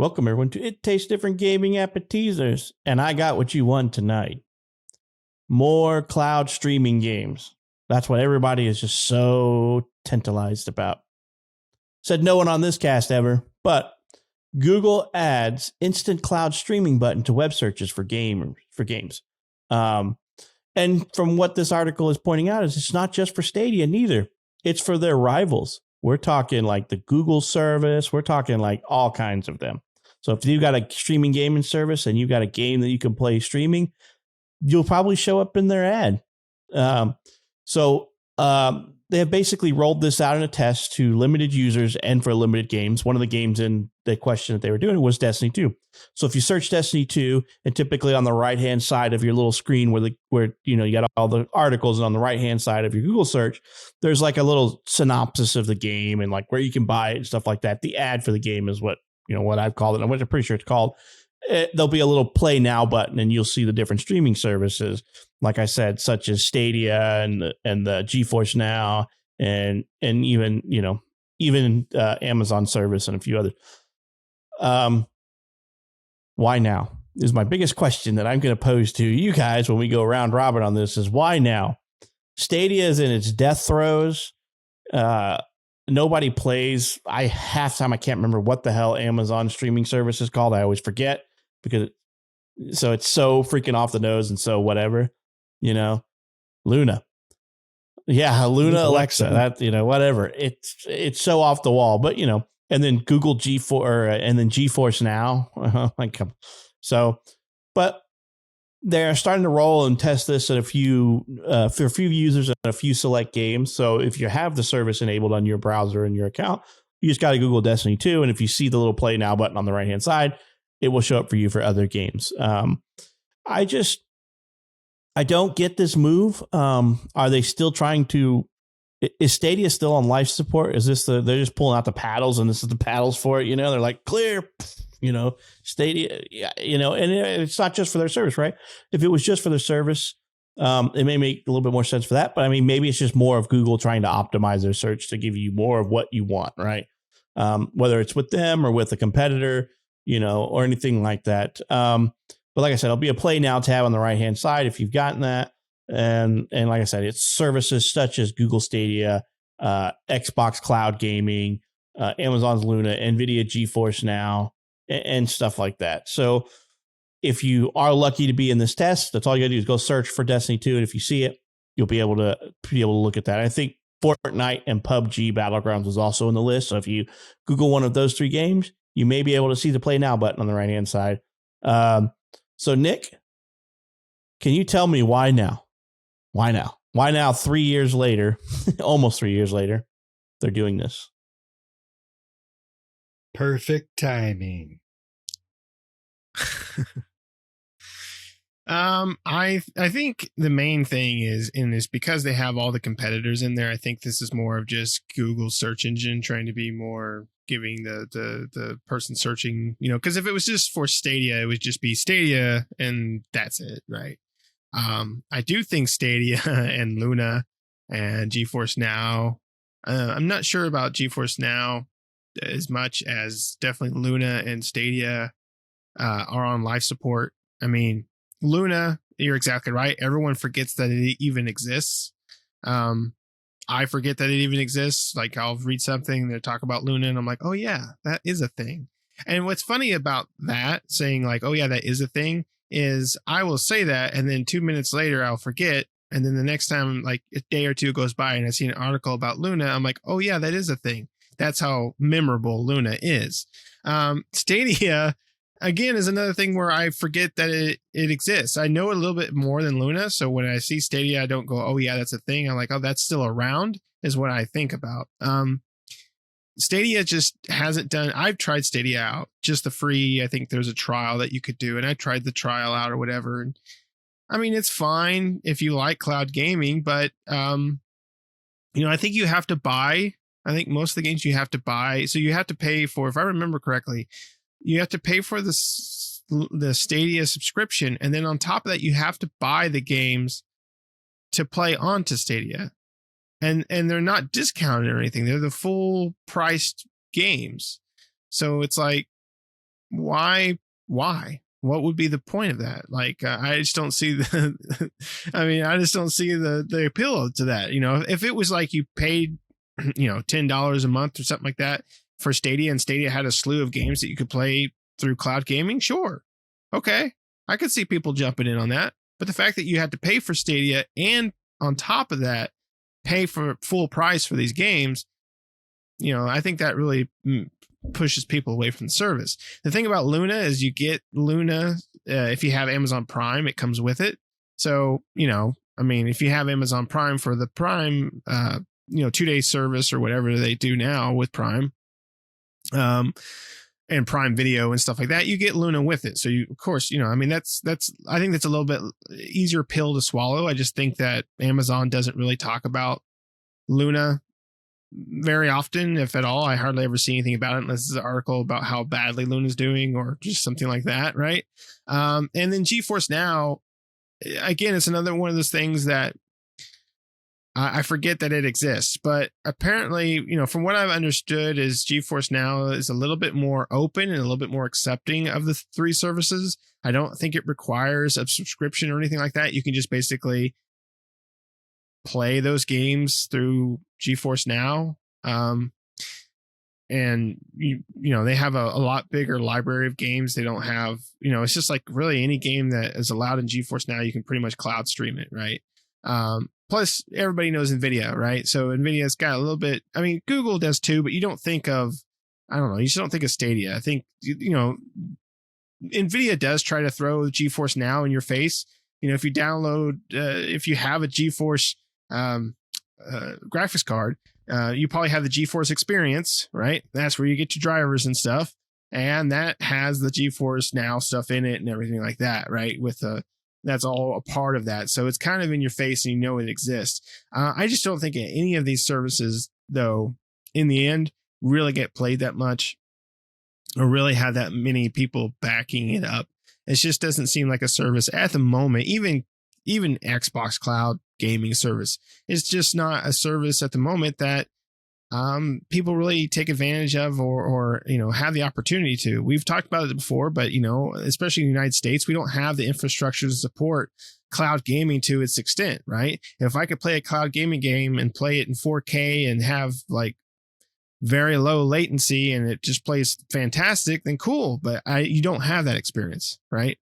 Welcome, everyone, to It Tastes Different Gaming Appetizers. And I got what you want tonight. More cloud streaming games. That's what everybody is just so tantalized about. Said no one on this cast ever, but Google adds instant cloud streaming button to web searches for games. And from what this article is pointing out is it's not just for Stadia neither. It's for their rivals. We're talking like the Google service. We're talking like all kinds of them. So if you've got a streaming gaming service and you've got a game that you can play streaming, you'll probably show up in their ad. They have basically rolled this out in a test to limited users and for limited games. One of the games in the question that they were doing was Destiny 2. So if you search Destiny 2, and typically on the right-hand side of your little screen where you got all the articles, and on the right-hand side of your Google search, there's like a little synopsis of the game and like where you can buy it and stuff like that. The ad for the game is what I've called it. I'm pretty sure it's called. There'll be a little play now button and you'll see the different streaming services, like I said, such as Stadia and the GeForce Now and even Amazon service and a few others. Why now is my biggest question that I'm going to pose to you guys when we go round robin on this is why now? Stadia is in its death throes. Nobody plays. Half time I can't remember what the hell Amazon streaming service is called. I always forget because it's so freaking off the nose and so whatever, Luna. Yeah, Luna Alexa. That whatever. It's so off the wall, but and then Google G4 and then GeForce Now. But they're starting to roll and test this at for a few users and a few select games. So if you have the service enabled on your browser and your account, you just got to Google Destiny 2. And if you see the little play now button on the right hand side, it will show up for you for other games. I don't get this move. Are they still trying to? Is Stadia still on life support? Is this they're just pulling out the paddles and this is the paddles for it? They're like clear. Stadia, and it's not just for their service, right? If it was just for their service, it may make a little bit more sense for that. But I mean, maybe it's just more of Google trying to optimize their search to give you more of what you want, right? Whether it's with them or with a competitor, or anything like that. But like I said, it'll be a Play Now tab on the right-hand side if you've gotten that. And like I said, it's services such as Google Stadia, Xbox Cloud Gaming, Amazon's Luna, NVIDIA GeForce Now, and stuff like that. So if you are lucky to be in this test, that's all you gotta do is go search for Destiny 2. And if you see it, you'll be able to look at that. I think Fortnite and PUBG Battlegrounds was also in the list. So if you Google one of those three games, you may be able to see the Play Now button on the right-hand side. So Nick, can you tell me why now? Why now? Why now 3 years later, almost 3 years later, they're doing this? Perfect timing. I think the main thing is in this, because they have all the competitors in there, I think this is more of just Google's search engine trying to be more giving the person searching, because if it was just for Stadia, it would just be Stadia and that's it, right? I do think Stadia and Luna and GeForce Now, I'm not sure about GeForce Now as much as definitely Luna and Stadia are on life support. I mean, Luna, you're exactly right. Everyone forgets that it even exists. I forget that it even exists. Like I'll read something that talk about Luna and I'm like, oh yeah, that is a thing. And what's funny about that, saying like, oh yeah, that is a thing, is I will say that and then 2 minutes later I'll forget. And then the next time, like a day or two goes by and I see an article about Luna, I'm like, oh yeah, that is a thing. That's how memorable Luna is. Stadia, again, is another thing where I forget that it exists. I know a little bit more than Luna. So when I see Stadia, I don't go, oh yeah, that's a thing. I'm like, oh, that's still around is what I think about. Stadia just hasn't done. I've tried Stadia out, just the free. I think there's a trial that you could do. And I tried the trial out or whatever. And I mean, it's fine if you like cloud gaming, but, I think you have to buy. I think most of the games you have to buy. So you have to pay for, if I remember correctly, you have to pay for the Stadia subscription. And then on top of that, you have to buy the games to play onto Stadia. And they're not discounted or anything. They're the full priced games. So it's like, why? What would be the point of that? Like, I just don't see the. I mean, I just don't see the appeal to that. You know, if it was like you paid, you know, $10 a month or something like that for Stadia, and Stadia had a slew of games that you could play through cloud gaming, sure, okay, I could see people jumping in on that. But the fact that you had to pay for Stadia and on top of that, pay for full price for these games, you know, I think that really pushes people away from the service. The thing about Luna is you get Luna if you have Amazon Prime, it comes with it. So, you know, I mean, if you have Amazon Prime for the Prime, you know, 2-day service or whatever they do now with Prime, and Prime Video and stuff like that, you get Luna with it. So you, of course, you know, I mean, that's I think that's a little bit easier pill to swallow. I just think that Amazon doesn't really talk about Luna very often, if at all. I hardly ever see anything about it unless it's an article about how badly Luna's doing or just something like that, right? And then GeForce Now, again, it's another one of those things that I forget that it exists, but apparently, you know, from what I've understood, is GeForce Now is a little bit more open and a little bit more accepting of the 3 services. I don't think it requires a subscription or anything like that. You can just basically play those games through GeForce Now. And you know, they have a lot bigger library of games. They don't have, you know, it's just like really any game that is allowed in GeForce Now, you can pretty much cloud stream it, right? Plus everybody knows NVIDIA, right? So NVIDIA's got a little bit, I mean, Google does too, but you don't think of, I don't know, you just don't think of Stadia. I think, you know, NVIDIA does try to throw GeForce Now in your face. You know, if you download, if you have a GeForce graphics card, you probably have the GeForce Experience, right? That's where you get your drivers and stuff. And that has the GeForce Now stuff in it and everything like that, right? That's all a part of that. So it's kind of in your face and you know it exists. I just don't think any of these services, though, in the end, really get played that much or really have that many people backing it up. It just doesn't seem like a service at the moment. Even Xbox Cloud gaming service, it's just not a service at the moment that people really take advantage of or you know, have the opportunity to. We've talked about it before, but you know, especially in the United States, we don't have the infrastructure to support cloud gaming to its extent, right? If I could play a cloud gaming game and play it in 4K and have like very low latency and it just plays fantastic, then cool. But you don't have that experience, right?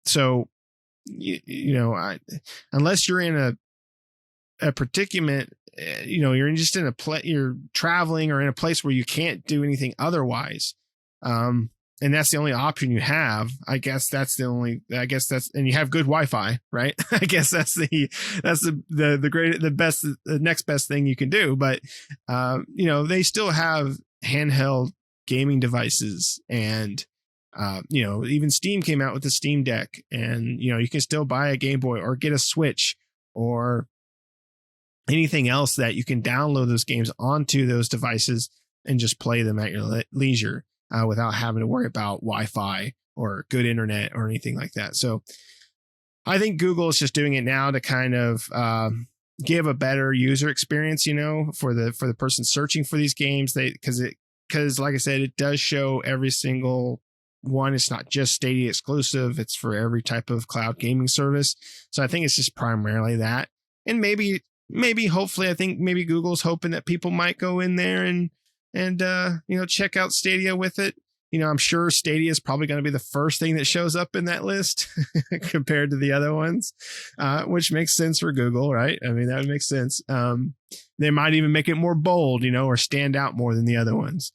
So you know, unless you're in a predicament, you know, you're just in you're traveling or in a place where you can't do anything otherwise, and that's the only option you have. I guess that's and you have good Wi-Fi, right? I guess that's the next best thing you can do. But you know, they still have handheld gaming devices, and you know, even Steam came out with the Steam Deck, and you know, you can still buy a Game Boy or get a Switch or anything else that you can download those games onto those devices and just play them at your leisure without having to worry about Wi-Fi or good internet or anything like that. So I think Google is just doing it now to kind of give a better user experience, you know, for the person searching for these games. Because like I said, it does show every single one. It's not just Stadia exclusive. It's for every type of cloud gaming service. So I think it's just primarily that. And maybe hopefully, I think maybe Google's hoping that people might go in there and you know, check out Stadia with it. You know, I'm sure Stadia is probably going to be the first thing that shows up in that list compared to the other ones, which makes sense for Google, right? I mean, that would make sense. They might even make it more bold, you know, or stand out more than the other ones.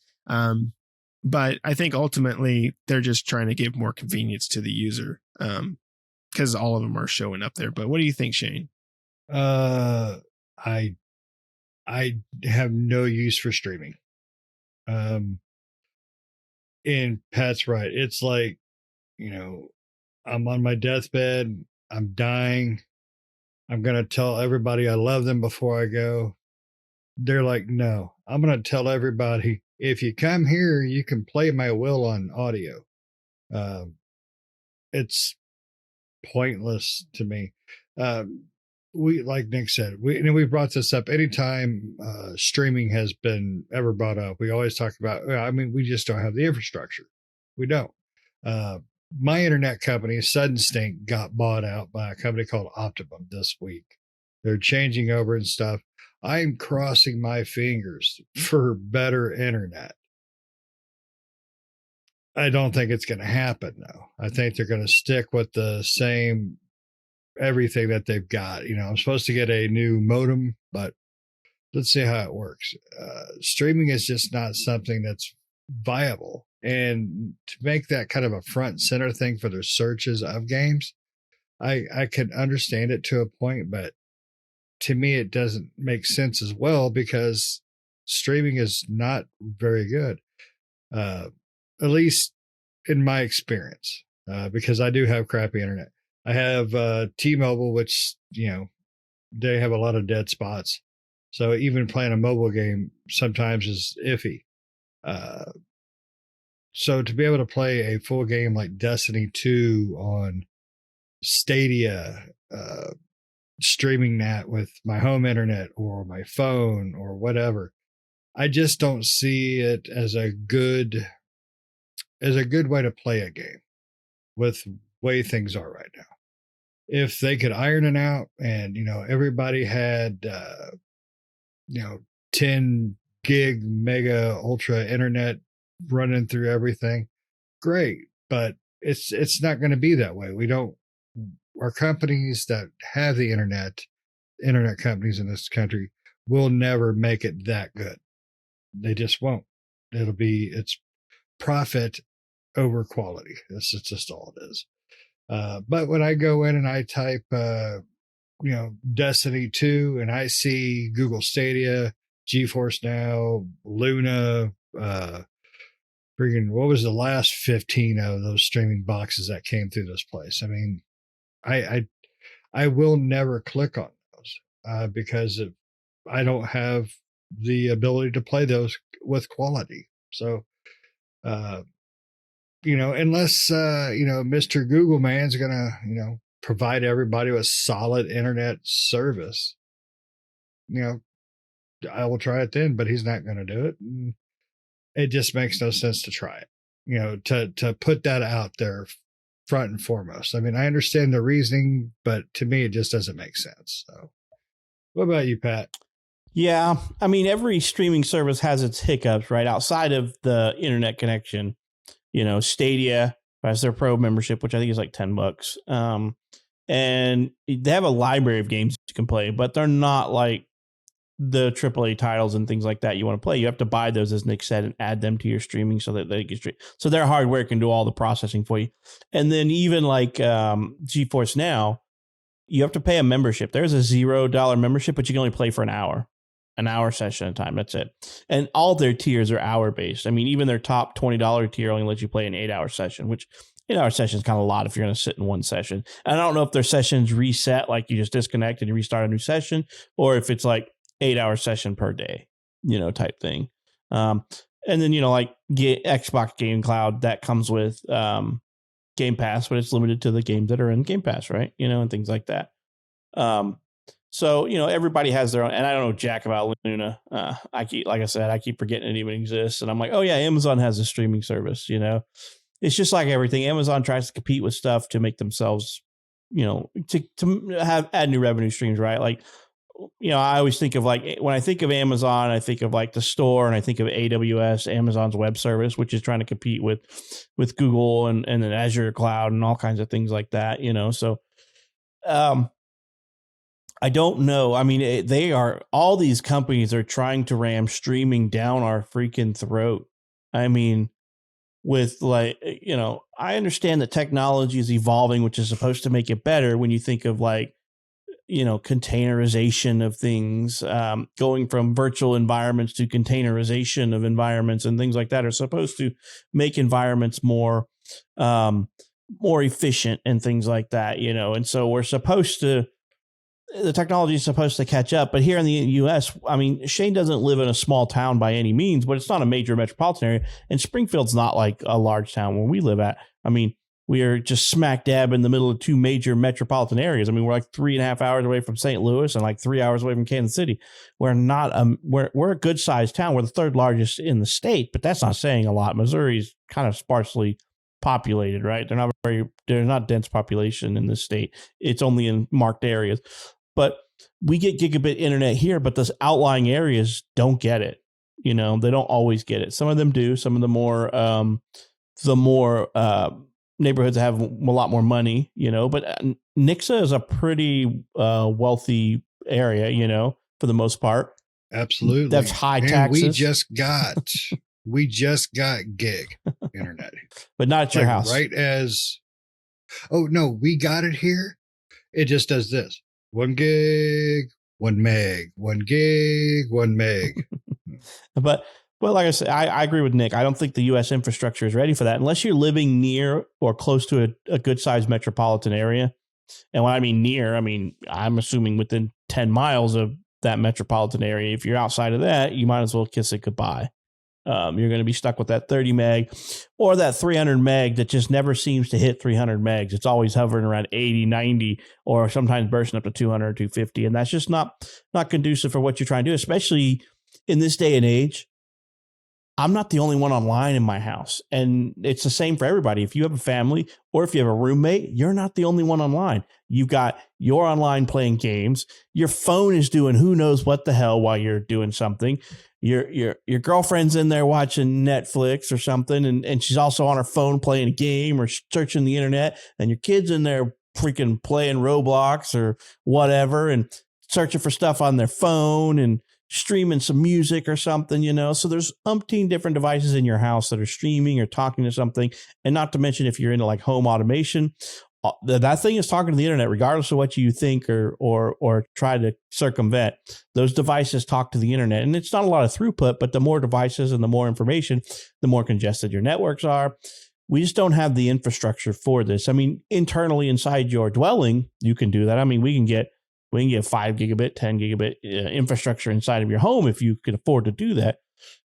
But I think ultimately they're just trying to give more convenience to the user, because all of them are showing up there. But what do you think, Shane? I have no use for streaming. And Pat's right. It's like, you know, I'm on my deathbed. I'm dying. I'm going to tell everybody I love them before I go. They're like, no, I'm going to tell everybody, if you come here, you can play my will on audio. It's pointless to me. We, like Nick said, we brought this up anytime streaming has been ever brought up. We always talk about, I mean, we just don't have the infrastructure. We don't. My internet company, Sudden Stink, got bought out by a company called Optimum this week. They're changing over and stuff. I'm crossing my fingers for better internet. I don't think it's going to happen, though. I think they're going to stick with the same everything that they've got. I'm supposed to get a new modem, but let's see how it works. Streaming is just not something that's viable. And to make that kind of a front and center thing for their searches of games, I can understand it to a point, but to me, it doesn't make sense as well because streaming is not very good, at least in my experience, because I do have crappy internet. I have T-Mobile, which, they have a lot of dead spots. So even playing a mobile game sometimes is iffy. So to be able to play a full game like Destiny 2 on Stadia, streaming that with my home internet or my phone or whatever, I just don't see it as a good way to play a game with the way things are right now. If they could iron it out and, everybody had, 10 gig mega ultra internet running through everything, great. But it's not going to be that way. Our companies that have the internet companies in this country will never make it that good. They just won't. It's profit over quality. That's just all it is. But when I go in and I type, Destiny 2 and I see Google Stadia, GeForce Now, Luna, what was the last 15 of those streaming boxes that came through this place? I mean, I will never click on those because I don't have the ability to play those with quality. So, unless, Mr. Google man's going to, provide everybody with solid internet service, I will try it then, but he's not going to do it. And it just makes no sense to try it, to put that out there front and foremost. I mean, I understand the reasoning, but to me, it just doesn't make sense. So what about you, Pat? Yeah. I mean, every streaming service has its hiccups, right? Outside of the internet connection, Stadia has their pro membership, which I think is like $10. And they have a library of games you can play, but they're not like the AAA titles and things like that you want to play. You have to buy those, as Nick said, and add them to your streaming so that they can stream. So their hardware can do all the processing for you. And then even like GeForce Now, you have to pay a membership. There's a $0 membership, but you can only play for an hour session at a time. That's it. And all their tiers are hour based. I mean, even their top $20 tier only lets you play an 8-hour session, which 8-hour session is kind of a lot if you're going to sit in one session. And I don't know if their sessions reset, like you just disconnect and you restart a new session, or if it's like 8-hour session per day, type thing. And then, like Xbox Game Cloud, that comes with Game Pass, but it's limited to the games that are in Game Pass, right? And things like that. So, everybody has their own, and I don't know jack about Luna. I keep forgetting it even exists. And I'm like, oh yeah, Amazon has a streaming service, It's just like everything. Amazon tries to compete with stuff to make themselves, to add new revenue streams, right? Like, I always think of like, when I think of Amazon, I think of like the store, and I think of AWS, Amazon's web service, which is trying to compete with Google and then Azure Cloud and all kinds of things like that, So, I don't know. I mean, all these companies are trying to ram streaming down our freaking throat. I mean, with like, I understand that technology is evolving, which is supposed to make it better when you think of like, containerization of things, going from virtual environments to containerization of environments and things like that are supposed to make environments more efficient and things like that, and so the technology is supposed to catch up. But here in the U.S., I mean, Shane doesn't live in a small town by any means, but it's not a major metropolitan area. And Springfield's not like a large town where we live at. I mean, We are just smack dab in the middle of two major metropolitan areas. I mean, we're like 3.5 hours away from St. Louis and like 3 hours away from Kansas City. We're not we're a good sized town. We're the third largest in the state, but that's not saying a lot. Missouri's kind of sparsely populated, right? They're not dense population in this state. It's only in marked areas. But we get gigabit internet here, but those outlying areas don't get it. You know, they don't always get it. Some of them do. Some of the more neighborhoods have a lot more money, you know, but Nixa is a pretty wealthy area, you know, for the most part. Absolutely. That's high taxes. We just got gig internet. But not at your house. Right as, oh no, we got it here. It just does this. 1 gig, 1 meg, 1 gig, 1 meg. But like I said, I agree with Nick. I don't think the U.S. infrastructure is ready for that unless you're living near or close to a good-sized metropolitan area. And when I mean near, I mean, I'm assuming within 10 miles of that metropolitan area. If you're outside of that, you might as well kiss it goodbye. You're going to be stuck with that 30 meg or that 300 meg that just never seems to hit 300 megs. It's always hovering around 80, 90, or sometimes bursting up to 200 or 250. And that's just not conducive for what you're trying to do, especially in this day and age. I'm not the only one online in my house, and it's the same for everybody. If you have a family or if you have a roommate, you're not the only one online. You're online playing games. Your phone is doing who knows what the hell while you're doing something. Your girlfriend's in there watching Netflix or something, and she's also on her phone playing a game or searching the internet, and your kid's in there freaking playing Roblox or whatever and searching for stuff on their phone and streaming some music or something, you know. So there's umpteen different devices in your house that are streaming or talking to something. And not to mention if you're into like home automation, that thing is talking to the internet, regardless of what you think or try to circumvent. Those devices talk to the internet, and it's not a lot of throughput, but the more devices and the more information, the more congested your networks are. We just don't have the infrastructure for this. I mean, internally inside your dwelling, you can do that. I mean, we can get 5 gigabit, 10 gigabit infrastructure inside of your home if you can afford to do that.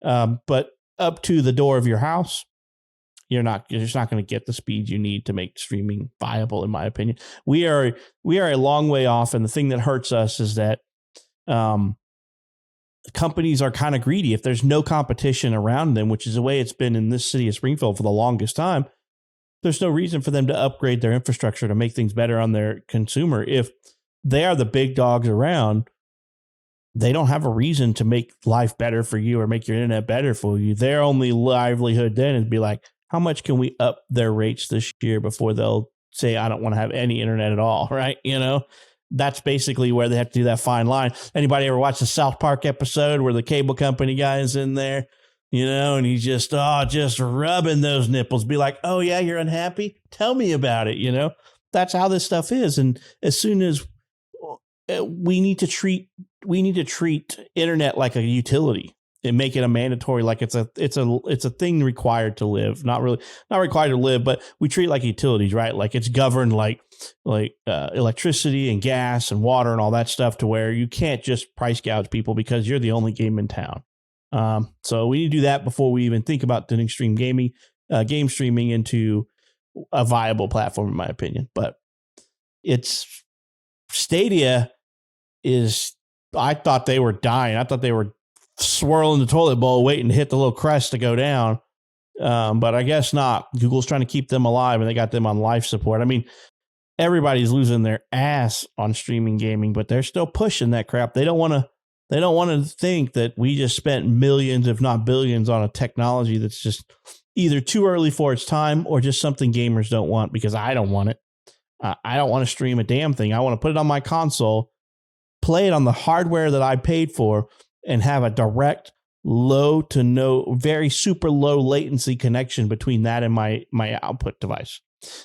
But up to the door of your house, you're just not going to get the speed you need to make streaming viable, in my opinion. We are a long way off. And the thing that hurts us is that companies are kind of greedy. If there's no competition around them, which is the way it's been in this city of Springfield for the longest time, there's no reason for them to upgrade their infrastructure to make things better on their consumer. If they are the big dogs around, they don't have a reason to make life better for you or make your internet better for you. Their only livelihood then is be like, how much can we up their rates this year before they'll say, I don't want to have any internet at all, right? You know, that's basically where they have to do that fine line. Anybody ever watch the South Park episode where the cable company guy is in there, you know, and he's just rubbing those nipples, be like, oh yeah, you're unhappy? Tell me about it, you know? That's how this stuff is. And as soon as we need to treat internet like a utility and make it a mandatory, like it's a thing required to live, not required to live, but we treat it like utilities, right? Like it's governed like electricity and gas and water and all that stuff, to where you can't just price gouge people because you're the only game in town. So we need to do that before we even think about doing game streaming into a viable platform, in my opinion. But it's Stadia I thought they were dying. I thought they were swirling the toilet bowl, waiting to hit the little crest to go down. But I guess not. Google's trying to keep them alive, and they got them on life support. I mean, everybody's losing their ass on streaming gaming, but they're still pushing that crap. They don't want to think that we just spent millions, if not billions, on a technology that's just either too early for its time or just something gamers don't want, because I don't want it. I don't want to stream a damn thing. I want to put it on my console, play it on the hardware that I paid for, and have a direct, low to no, very super low latency connection between that and my output device.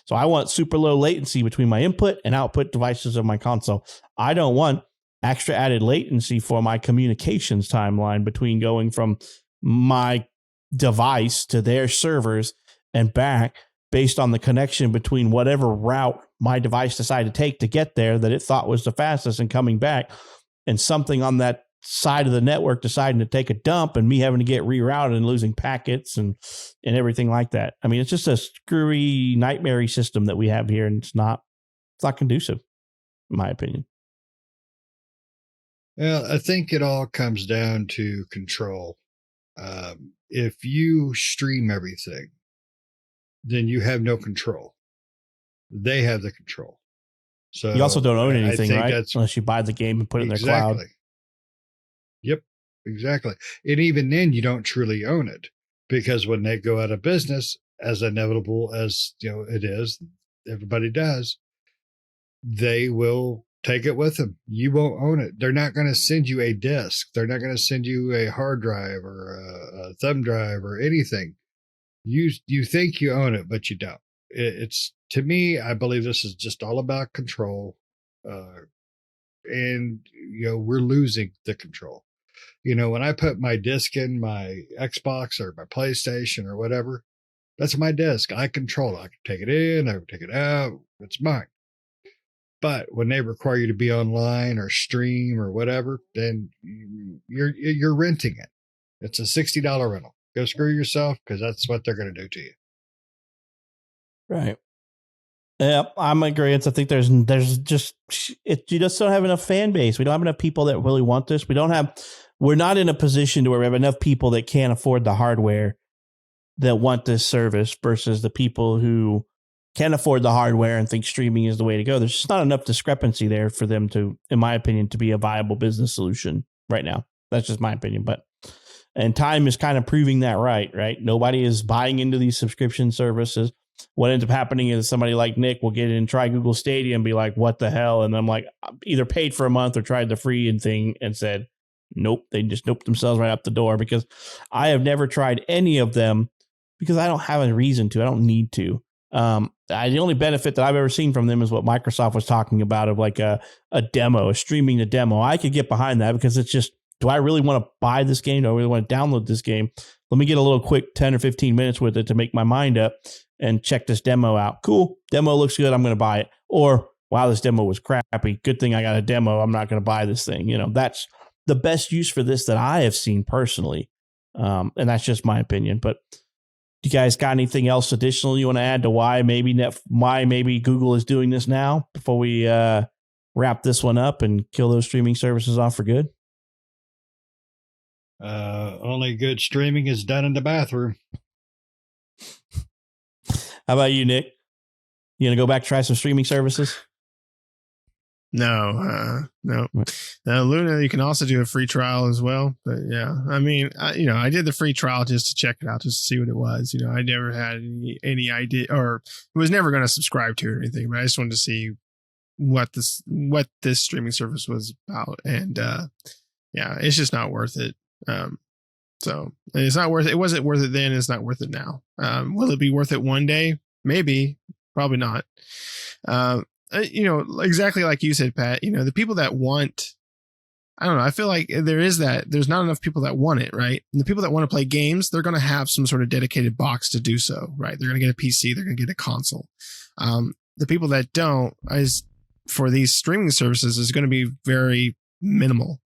So I want super low latency between my input and output devices of my console. I don't want extra added latency for my communications timeline between going from my device to their servers and back, based on the connection between whatever route my device decided to take to get there that it thought was the fastest and coming back. And something on that side of the network deciding to take a dump and me having to get rerouted and losing packets and everything like that. I mean, it's just a screwy, nightmare system that we have here, and it's not conducive, in my opinion. Well, I think it all comes down to control. If you stream everything, then you have no control. They have the control. So you also don't own anything, right? Unless you buy the game and put it in their cloud. Yep, exactly. And even then, you don't truly own it, because when they go out of business, as inevitable as it is, everybody does, they will take it with them. You won't own it. They're not going to send you a disk. They're not going to send you a hard drive or a thumb drive or anything. You think you own it, but you don't. It's, to me, I believe this is just all about control. And, we're losing the control. When I put my disc in my Xbox or my PlayStation or whatever, that's my disc. I control it. I can take it in, I can take it out. It's mine. But when they require you to be online or stream or whatever, then you're renting it. It's a $60 rental. Go screw yourself, because that's what they're going to do to you. Right. Yeah, I'm agreeing. I think there's just you just don't have enough fan base. We don't have enough people that really want this. We're not in a position to where we have enough people that can't afford the hardware that want this service versus the people who can afford the hardware and think streaming is the way to go. There's just not enough discrepancy there for them to, in my opinion, to be a viable business solution right now. That's just my opinion. And time is kind of proving that right? Nobody is buying into these subscription services. What ends up happening is somebody like Nick will get in, try Google Stadia and be like, what the hell? And I'm like, either paid for a month or tried the free thing and said, nope. They just noped themselves right out the door, because I have never tried any of them because I don't have a reason to. I don't need to. The only benefit that I've ever seen from them is what Microsoft was talking about, of like a demo, streaming the demo. I could get behind that, because it's just, do I really want to buy this game? Do I really want to download this game? Let me get a little quick 10 or 15 minutes with it to make my mind up and check this demo out. Cool. Demo looks good. I'm going to buy it. Or, wow, this demo was crappy. Good thing I got a demo. I'm not going to buy this thing. That's the best use for this that I have seen personally. And that's just my opinion. But you guys got anything else additional you want to add to why maybe Google is doing this now before we wrap this one up and kill those streaming services off for good? Only good streaming is done in the bathroom. How about you, Nick? You gonna go back, try some streaming services? No. Luna, you can also do a free trial as well. But yeah, I mean, I did the free trial just to check it out, just to see what it was. I never had any idea, or was never going to subscribe to it or anything, but I just wanted to see what this streaming service was about. And yeah, it's just not worth it. So it's not worth it. It wasn't worth it then. It's not worth it now. Will it be worth it one day? Maybe, probably not. Exactly like you said, Pat, the people that want, I don't know. I feel like there's not enough people that want it, right? And the people that want to play games, they're going to have some sort of dedicated box to do so, right? They're going to get a PC, they're going to get a console. The people that don't, for these streaming services, is going to be very minimal.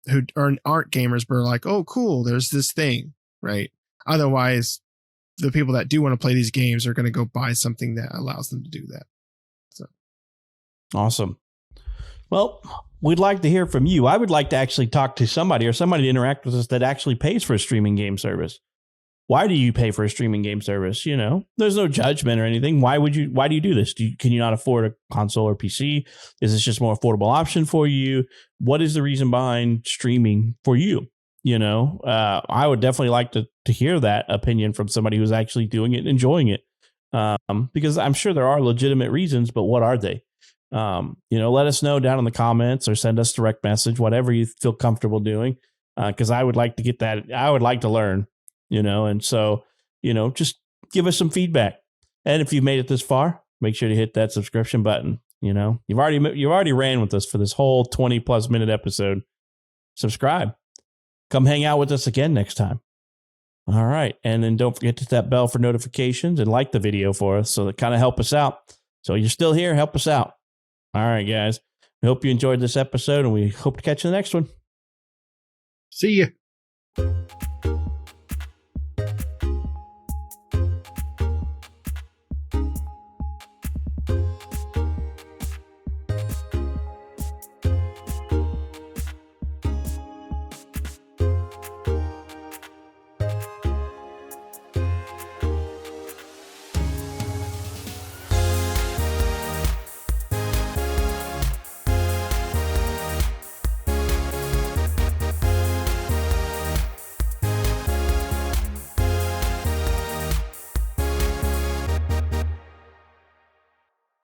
Who aren't gamers, but are like, oh, cool, there's this thing, right? Otherwise, the people that do want to play these games are going to go buy something that allows them to do that. So awesome. Well, we'd like to hear from you. I would like to actually talk to somebody to interact with us that actually pays for a streaming game service. Why do you pay for a streaming game service? There's no judgment or anything. Why do you do this? Can you not afford a console or PC? Is this just a more affordable option for you? What is the reason behind streaming for you? I would definitely like to hear that opinion from somebody who's actually doing it and enjoying it. Because I'm sure there are legitimate reasons, but what are they? Let us know down in the comments or send us direct message, whatever you feel comfortable doing. Because I would like to get that. I would like to learn. And so, just give us some feedback. And if you've made it this far, make sure to hit that subscription button. You've already ran with us for this whole 20+ minute episode. Subscribe. Come hang out with us again next time. All right. And then don't forget to hit that bell for notifications and like the video for us. So that kind of help us out. So you're still here. Help us out. All right, guys. We hope you enjoyed this episode, and we hope to catch you in the next one. See ya.